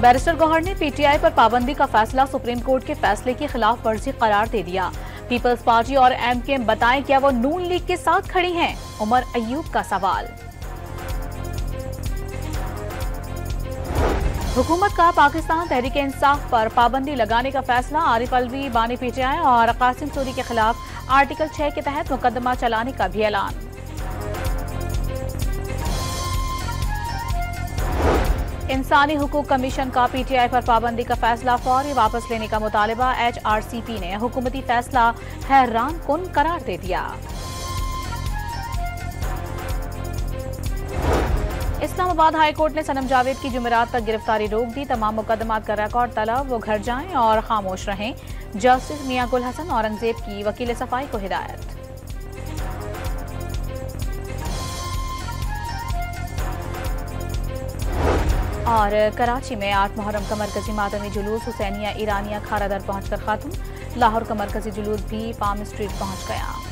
Barrister Gauhar ने PTI पर पाबंदी का फैसला सुप्रीम कोर्ट के फैसले की खिलाफ वर्जी करार दे दिया। पीपल्स पार्टी और एमकेएम बताएं क्या वो नून लीग के साथ खड़ी हैं? उमर अयूब का सवाल। हुकूमत का पाकिस्तान तहरीक इंसाफ पर पाबंदी लगाने का फैसला। आरिफ अलवी, बानी पीटीआई और कासिम सूरी के खिलाफ आर्टिकल 6 के तहत मुकदमा चलाने का भी ऐलान। इंसानी हुकूक कमीशन का पीटीआई पर पाबंदी का फैसला फौरी वापस लेने का मुतालबा। एचआरसीपी ने हुकूमती फैसला हैरान कुन करार दे दिया। इस्लामाबाद हाई कोर्ट ने सनम जावेद की जुमेरात तक गिरफ्तारी रोक दी। तमाम मुकदमात का रिकॉर्ड तलब, वो घर जाएं और खामोश रहें। जस्टिस मियां गुल हसन औरंगजेब की वकील सफाई को हिदायत। और कराची में 8 मुहर्रम का मरकजी मातमी जुलूस हुसैनिया ईरानिया खारादर पहुंचकर खत्म। लाहौर का मरकजी जुलूस भी पाम स्ट्रीट पहुंच गया।